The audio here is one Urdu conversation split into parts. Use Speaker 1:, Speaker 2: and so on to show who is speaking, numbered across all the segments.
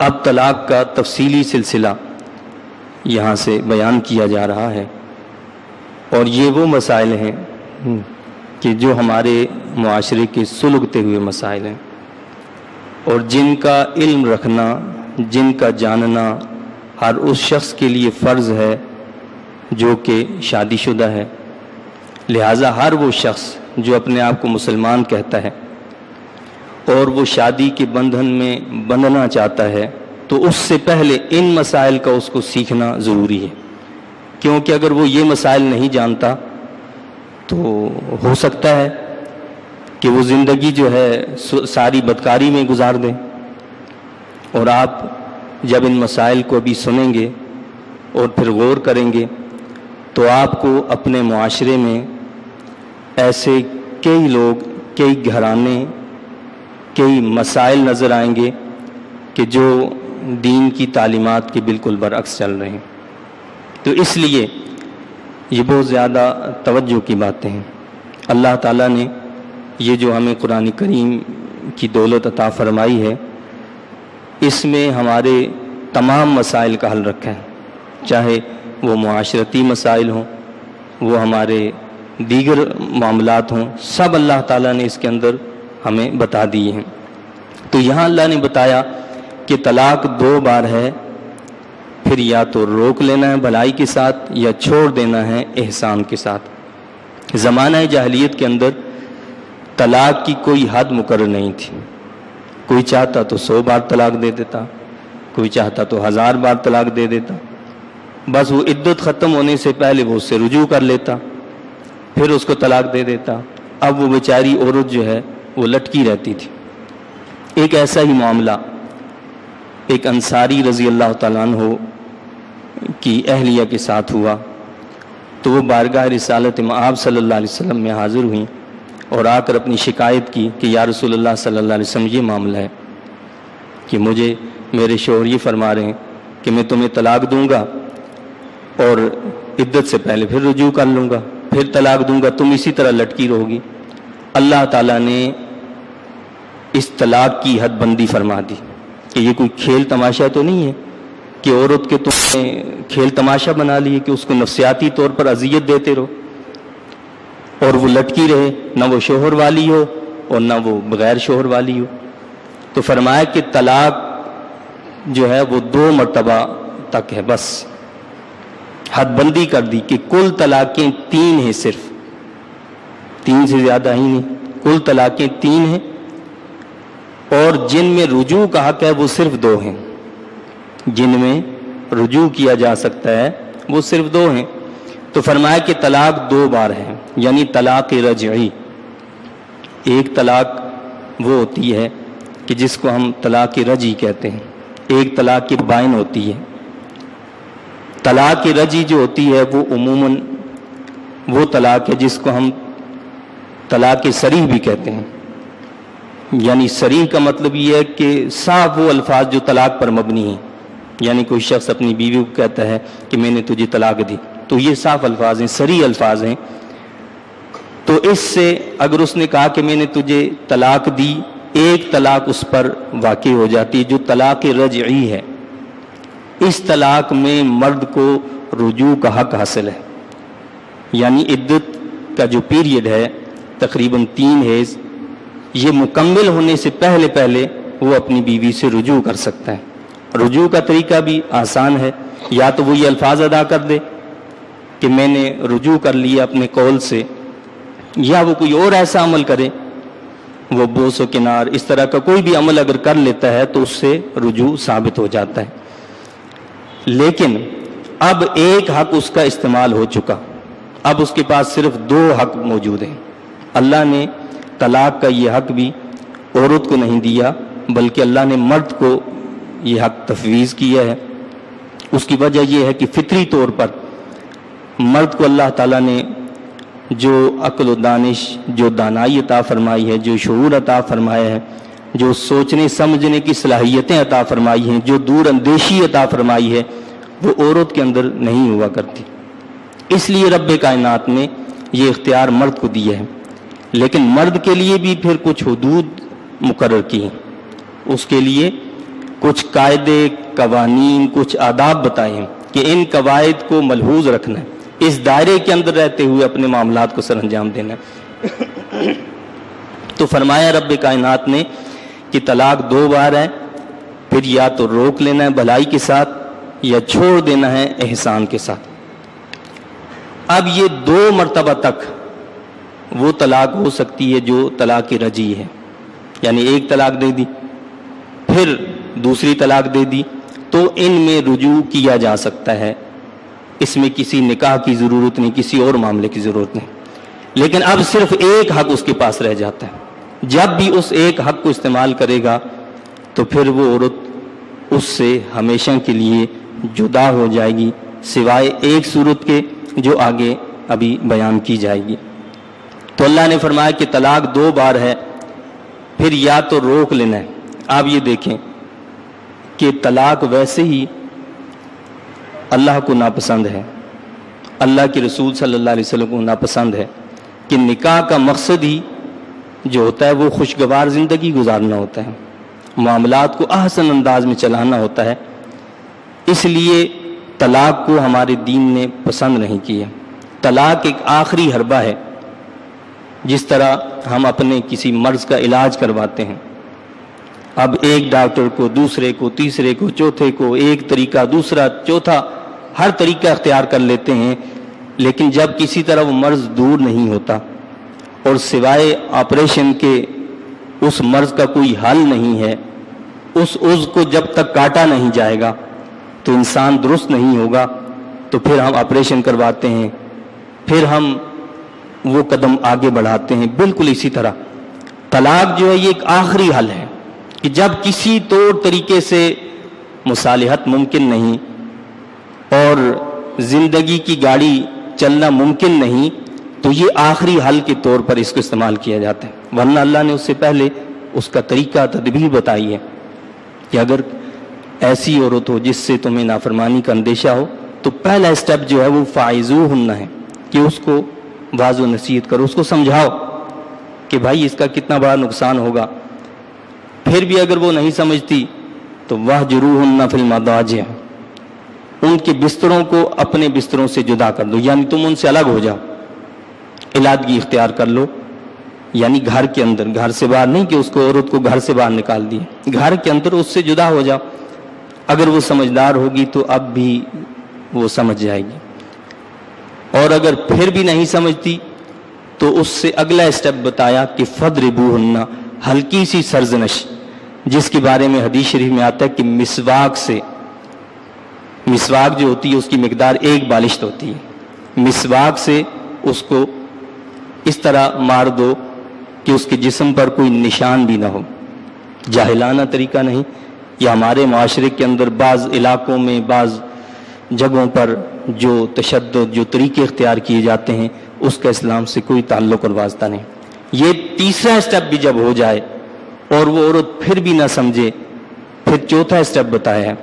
Speaker 1: اب طلاق کا تفصیلی سلسلہ یہاں سے بیان کیا جا رہا ہے، اور یہ وہ مسائل ہیں کہ جو ہمارے معاشرے کے سلگتے ہوئے مسائل ہیں، اور جن کا علم رکھنا، جن کا جاننا ہر اس شخص کے لیے فرض ہے جو کہ شادی شدہ ہے۔ لہٰذا ہر وہ شخص جو اپنے آپ کو مسلمان کہتا ہے اور وہ شادی کے بندھن میں بندھنا چاہتا ہے، تو اس سے پہلے ان مسائل کا اس کو سیکھنا ضروری ہے، کیونکہ اگر وہ یہ مسائل نہیں جانتا تو ہو سکتا ہے کہ وہ زندگی جو ہے ساری بدکاری میں گزار دیں۔ اور آپ جب ان مسائل کو بھی سنیں گے اور پھر غور کریں گے تو آپ کو اپنے معاشرے میں ایسے کئی لوگ، کئی گھرانے، کئی مسائل نظر آئیں گے کہ جو دین کی تعلیمات کے بالکل برعکس چل رہے ہیں۔ تو اس لیے یہ بہت زیادہ توجہ کی باتیں ہیں۔ اللہ تعالیٰ نے یہ جو ہمیں قرآن کریم کی دولت عطا فرمائی ہے، اس میں ہمارے تمام مسائل کا حل رکھا ہے، چاہے وہ معاشرتی مسائل ہوں، وہ ہمارے دیگر معاملات ہوں، سب اللہ تعالیٰ نے اس کے اندر ہمیں بتا دیے ہیں۔ تو یہاں اللہ نے بتایا کہ طلاق 2 بار ہے، پھر یا تو روک لینا ہے بھلائی کے ساتھ یا چھوڑ دینا ہے احسان کے ساتھ۔ زمانہ جاہلیت کے اندر طلاق کی کوئی حد مقرر نہیں تھی، کوئی چاہتا تو 100 بار طلاق دے دیتا، کوئی چاہتا تو 1000 بار طلاق دے دیتا، بس وہ عدت ختم ہونے سے پہلے وہ اس سے رجوع کر لیتا، پھر اس کو طلاق دے دیتا۔ اب وہ بیچاری عورت جو ہے وہ لٹکی رہتی تھی۔ ایک ایسا ہی معاملہ ایک انصاری رضی اللہ تعالیٰ عنہ کی اہلیہ کے ساتھ ہوا، تو وہ بارگاہ رسالت مآب صلی اللہ علیہ وسلم میں حاضر ہوئیں اور آ کر اپنی شکایت کی کہ یا رسول اللہ صلی اللہ علیہ وسلم، یہ معاملہ ہے کہ مجھے میرے شوہر یہ فرما رہے ہیں کہ میں تمہیں طلاق دوں گا اور عدت سے پہلے پھر رجوع کر لوں گا، پھر طلاق دوں گا، تم اسی طرح لٹکی رہو گی۔ اللہ تعالیٰ نے اس طلاق کی حد بندی فرما دی کہ یہ کوئی کھیل تماشا تو نہیں ہے کہ عورت کے تم نے کھیل تماشا بنا لیے کہ اس کو نفسیاتی طور پر اذیت دیتے رہو اور وہ لٹکی رہے، نہ وہ شوہر والی ہو اور نہ وہ بغیر شوہر والی ہو۔ تو فرمایا کہ طلاق جو ہے وہ 2 مرتبہ تک ہے، بس حد بندی کر دی کہ کل طلاقیں 3 ہیں، صرف 3 سے زیادہ ہی نہیں، کل طلاقیں 3 ہیں، اور جن میں رجوع کا حق ہے وہ صرف 2 ہیں، جن میں رجوع کیا جا سکتا ہے وہ صرف 2 ہیں۔ تو فرمایا کہ طلاق 2 بار ہے، یعنی طلاق رجعی۔ ایک طلاق وہ ہوتی ہے کہ جس کو ہم طلاق رجعی کہتے ہیں، ایک طلاق بائن ہوتی ہے۔ طلاق رجعی جو ہوتی ہے وہ عموماً وہ طلاق ہے جس کو ہم طلاق صریح بھی کہتے ہیں، یعنی صریح کا مطلب یہ ہے کہ صاف وہ الفاظ جو طلاق پر مبنی ہیں، یعنی کوئی شخص اپنی بیوی کو کہتا ہے کہ میں نے تجھے طلاق دی، تو یہ صاف الفاظ ہیں، صریح الفاظ ہیں۔ تو اس سے اگر اس نے کہا کہ میں نے تجھے طلاق دی، ایک طلاق اس پر واقع ہو جاتی ہے جو طلاق رجعی ہے۔ اس طلاق میں مرد کو رجوع کا حق حاصل ہے، یعنی عدت کا جو پیریڈ ہے تقریباً 3 ہے، یہ مکمل ہونے سے پہلے وہ اپنی بیوی سے رجوع کر سکتا ہے۔ رجوع کا طریقہ بھی آسان ہے، یا تو وہ یہ الفاظ ادا کر دے کہ میں نے رجوع کر لیا اپنے قول سے، یا وہ کوئی اور ایسا عمل کرے، وہ بوس و کنار اس طرح کا کوئی بھی عمل اگر کر لیتا ہے تو اس سے رجوع ثابت ہو جاتا ہے۔ لیکن اب ایک حق اس کا استعمال ہو چکا، اب اس کے پاس صرف 2 حق موجود ہیں۔ اللہ نے طلاق کا یہ حق بھی عورت کو نہیں دیا، بلکہ اللہ نے مرد کو یہ حق تفویض کیا ہے۔ اس کی وجہ یہ ہے کہ فطری طور پر مرد کو اللہ تعالیٰ نے جو عقل و دانش، جو دانائی عطا فرمائی ہے، جو شعور عطا فرمایا ہے، جو سوچنے سمجھنے کی صلاحیتیں عطا فرمائی ہیں، جو دور اندیشی عطا فرمائی ہے، وہ عورت کے اندر نہیں ہوا کرتی۔ اس لیے رب کائنات نے یہ اختیار مرد کو دیا ہے، لیکن مرد کے لیے بھی پھر کچھ حدود مقرر کی ہیں۔ اس کے لیے کچھ قاعدے قوانین کچھ آداب بتائے ہیں کہ ان قواعد کو ملحوظ رکھنا ہے، اس دائرے کے اندر رہتے ہوئے اپنے معاملات کو سر انجام دینا ہے۔ تو فرمایا رب کائنات نے کہ طلاق 2 بار ہے، پھر یا تو روک لینا ہے بھلائی کے ساتھ یا چھوڑ دینا ہے احسان کے ساتھ۔ اب یہ 2 مرتبہ تک وہ طلاق ہو سکتی ہے جو طلاق رجعی ہے، یعنی ایک طلاق دے دی پھر دوسری طلاق دے دی تو ان میں رجوع کیا جا سکتا ہے، اس میں کسی نکاح کی ضرورت نہیں، کسی اور معاملے کی ضرورت نہیں۔ لیکن اب صرف ایک حق اس کے پاس رہ جاتا ہے، جب بھی اس ایک حق کو استعمال کرے گا تو پھر وہ عورت اس سے ہمیشہ کے لیے جدا ہو جائے گی، سوائے ایک صورت کے جو آگے ابھی بیان کی جائے گی۔ تو اللہ نے فرمایا کہ طلاق 2 بار ہے، پھر یا تو روک لینا ہے۔ آپ یہ دیکھیں کہ طلاق ویسے ہی اللہ کو ناپسند ہے، اللہ کے رسول صلی اللہ علیہ وسلم کو ناپسند ہے کہ نکاح کا مقصد ہی جو ہوتا ہے وہ خوشگوار زندگی گزارنا ہوتا ہے، معاملات کو احسن انداز میں چلانا ہوتا ہے، اس لیے طلاق کو ہمارے دین نے پسند نہیں کیا۔ طلاق ایک آخری حربہ ہے، جس طرح ہم اپنے کسی مرض کا علاج کرواتے ہیں، اب ایک ڈاکٹر کو دوسرے کو تیسرے کو چوتھے کو ایک طریقہ دوسرا چوتھا ہر طریقہ اختیار کر لیتے ہیں، لیکن جب کسی طرح وہ مرض دور نہیں ہوتا اور سوائے آپریشن کے اس مرض کا کوئی حل نہیں ہے، اس عضو کو جب تک کاٹا نہیں جائے گا تو انسان درست نہیں ہوگا، تو پھر ہم آپریشن کرواتے ہیں، پھر ہم وہ قدم آگے بڑھاتے ہیں۔ بالکل اسی طرح طلاق جو ہے یہ ایک آخری حل ہے کہ جب کسی طور طریقے سے مصالحت ممکن نہیں اور زندگی کی گاڑی چلنا ممکن نہیں تو یہ آخری حل کے طور پر اس کو استعمال کیا جاتا ہے، ورنہ اللہ نے اس سے پہلے اس کا طریقہ تدبیر بتائی ہے کہ اگر ایسی عورت ہو جس سے تمہیں نافرمانی کا اندیشہ ہو تو پہلا اسٹیپ جو ہے وہ فاعذوہن ہے کہ اس کو واضح و نصیحت کرو، اس کو سمجھاؤ کہ بھائی اس کا کتنا بڑا نقصان ہوگا۔ پھر بھی اگر وہ نہیں سمجھتی تو واہجروہن فی المضاجع، ان کے بستروں کو اپنے بستروں سے جدا کر دو، یعنی تم ان سے الگ ہو جاؤ، علیحدگی اختیار کر لو، یعنی گھر کے اندر، گھر سے باہر نہیں کہ اس کو عورت کو گھر سے باہر نکال دیے، گھر کے اندر اس سے جدا ہو جاؤ۔ اگر وہ سمجھدار ہوگی تو اب بھی وہ سمجھ جائے گی، اور اگر پھر بھی نہیں سمجھتی تو اس سے اگلا اسٹیپ بتایا کہ فضربوہن، ہلکی سی سرزنش، جس کے بارے میں حدیث شریف میں آتا ہے کہ مسواک سے، مسواک جو ہوتی ہے اس کی مقدار 1 بالشت ہوتی ہے، مسواک سے اس کو اس طرح مار دو کہ اس کے جسم پر کوئی نشان بھی نہ ہو۔ جاہلانہ طریقہ نہیں، یہ ہمارے معاشرے کے اندر بعض علاقوں میں بعض جگہوں پر جو تشدد جو طریقے اختیار کیے جاتے ہیں اس کا اسلام سے کوئی تعلق اور واسطہ نہیں۔ یہ تیسرا اسٹیپ بھی جب ہو جائے اور وہ عورت پھر بھی نہ سمجھے، پھر چوتھا اسٹیپ بتایا ہے،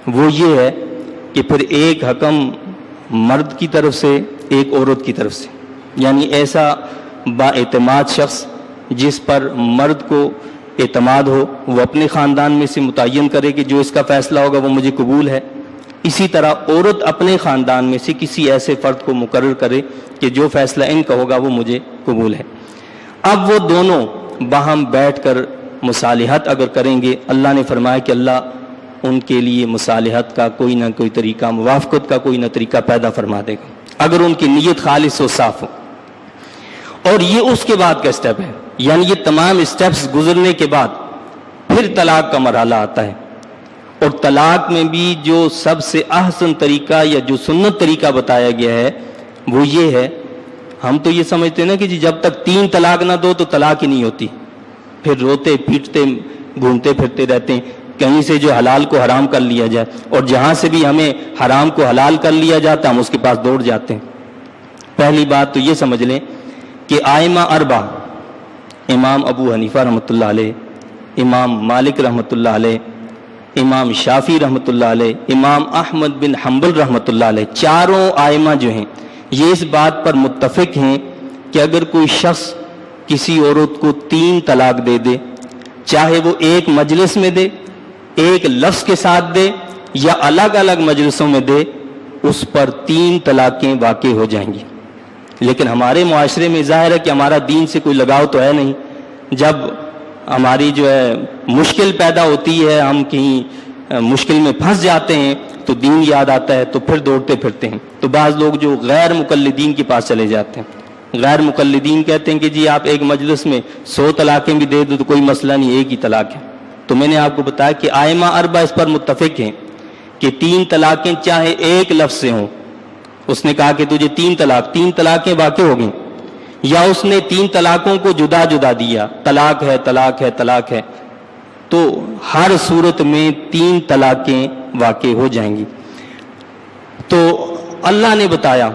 Speaker 1: وہ یہ ہے کہ پھر ایک حکم مرد کی طرف سے ایک عورت کی طرف سے، یعنی ایسا با اعتماد شخص جس پر مرد کو اعتماد ہو، وہ اپنے خاندان میں سے متعین کرے کہ جو اس کا فیصلہ ہوگا وہ مجھے قبول ہے، اسی طرح عورت اپنے خاندان میں سے کسی ایسے فرد کو مقرر کرے کہ جو فیصلہ ان کا ہوگا وہ مجھے قبول ہے۔ اب وہ دونوں باہم بیٹھ کر مصالحت اگر کریں گے، اللہ نے فرمایا کہ اللہ ان کے لیے مصالحت کا کوئی نہ کوئی طریقہ، موافقت کا کوئی نہ طریقہ پیدا فرما دے گا اگر ان کی نیت خالص و صاف ہو۔ اور یہ اس کے بعد کا اسٹیپ ہے، یعنی یہ تمام اسٹیپس گزرنے کے بعد پھر طلاق کا مرحلہ آتا ہے، اور طلاق میں بھی جو سب سے احسن طریقہ یا جو سنت طریقہ بتایا گیا ہے وہ یہ ہے، ہم تو یہ سمجھتے ہیں نا کہ جی جب تک 3 طلاق نہ دو تو طلاق ہی نہیں ہوتی، پھر روتے پیٹتے گھومتے پھرتے رہتے ہیں کہیں سے جو حلال کو حرام کر لیا جائے، اور جہاں سے بھی ہمیں حرام کو حلال کر لیا جاتا ہم اس کے پاس دوڑ جاتے ہیں۔ پہلی بات تو یہ سمجھ لیں کہ آئمہ 4 امام ابو حنیفہ رحمۃ اللہ علیہ، امام مالک رحمۃ اللہ علیہ، امام شافعی رحمۃ اللہ علیہ، امام احمد بن حنبل رحمۃ اللہ علیہ، چاروں آئمہ جو ہیں یہ اس بات پر متفق ہیں کہ اگر کوئی شخص کسی عورت کو 3 طلاق دے دے، چاہے وہ ایک مجلس میں دے، ایک لفظ کے ساتھ دے یا الگ الگ مجلسوں میں دے، اس پر 3 طلاقیں واقع ہو جائیں گی۔ لیکن ہمارے معاشرے میں ظاہر ہے کہ ہمارا دین سے کوئی لگاؤ تو ہے نہیں۔ جب ہماری جو ہے مشکل پیدا ہوتی ہے، ہم کہیں مشکل میں پھنس جاتے ہیں تو دین یاد آتا ہے تو پھر دوڑتے پھرتے ہیں۔ تو بعض لوگ جو غیر مقلدین کے پاس چلے جاتے ہیں، غیر مقلدین کہتے ہیں کہ جی آپ ایک مجلس میں 100 طلاقیں بھی دے دو تو کوئی مسئلہ نہیں، ایک ہی طلاق ہے۔ تو میں نے آپ کو بتایا کہ ائمہ اربعہ اس پر متفق ہیں کہ 3 طلاقیں چاہے ایک لفظ سے ہوں، اس نے کہا کہ تجھے 3 طلاقیں واقع ہو گئیں، یا اس نے 3 طلاقوں کو جدا جدا دیا، طلاق ہے طلاق ہے طلاق ہے، تو ہر صورت میں 3 طلاقیں واقع ہو جائیں گی۔ تو اللہ نے بتایا،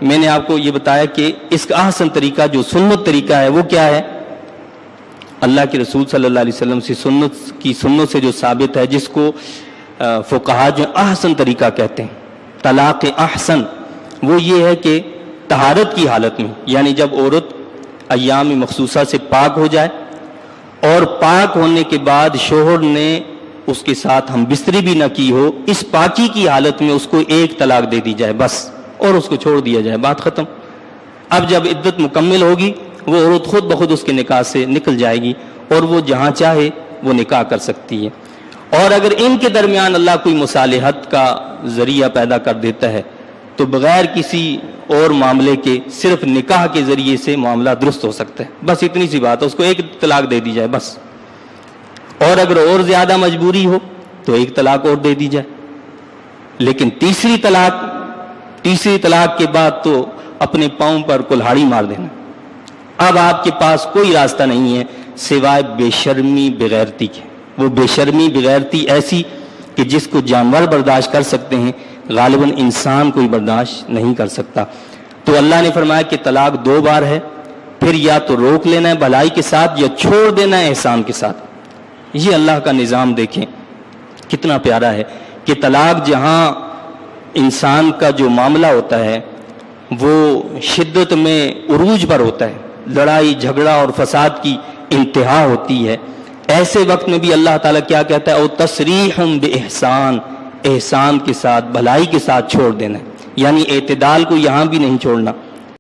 Speaker 1: میں نے آپ کو یہ بتایا کہ اس کا احسن طریقہ جو سنت طریقہ ہے وہ کیا ہے؟ اللہ کے رسول صلی اللہ علیہ وسلم سے سنت سے جو ثابت ہے، جس کو فقہا جو احسن طریقہ کہتے ہیں، طلاق احسن، وہ یہ ہے کہ طہارت کی حالت میں، یعنی جب عورت ایام مخصوصہ سے پاک ہو جائے اور پاک ہونے کے بعد شوہر نے اس کے ساتھ ہم بستری بھی نہ کی ہو، اس پاکی کی حالت میں اس کو ایک طلاق دے دی جائے بس، اور اس کو چھوڑ دیا جائے، بات ختم۔ اب جب عدت مکمل ہوگی وہ عورت خود بخود اس کے نکاح سے نکل جائے گی اور وہ جہاں چاہے وہ نکاح کر سکتی ہے۔ اور اگر ان کے درمیان اللہ کوئی مصالحت کا ذریعہ پیدا کر دیتا ہے تو بغیر کسی اور معاملے کے صرف نکاح کے ذریعے سے معاملہ درست ہو سکتا ہے، بس اتنی سی بات ہے، اس کو ایک طلاق دے دی جائے بس۔ اور اگر اور زیادہ مجبوری ہو تو ایک طلاق اور دے دی جائے، لیکن تیسری طلاق کے بعد تو اپنے پاؤں پر کلہاڑی مار دینا۔ اب آپ کے پاس کوئی راستہ نہیں ہے سوائے بے شرمی بغیرتی کے۔ وہ بے شرمی بغیرتی ایسی کہ جس کو جانور برداشت کر سکتے ہیں، غالباً انسان کوئی برداشت نہیں کر سکتا۔ تو اللہ نے فرمایا کہ طلاق 2 بار ہے، پھر یا تو روک لینا ہے بھلائی کے ساتھ یا چھوڑ دینا ہے احسان کے ساتھ۔ یہ اللہ کا نظام دیکھیں کتنا پیارا ہے کہ طلاق جہاں انسان کا جو معاملہ ہوتا ہے وہ شدت میں عروج پر ہوتا ہے، لڑائی جھگڑا اور فساد کی انتہا ہوتی ہے، ایسے وقت میں بھی اللہ تعالیٰ کیا کہتا ہے؟ او تسریح باحسان، احسان کے ساتھ بھلائی کے ساتھ چھوڑ دینا ہے، یعنی اعتدال کو یہاں بھی نہیں چھوڑنا۔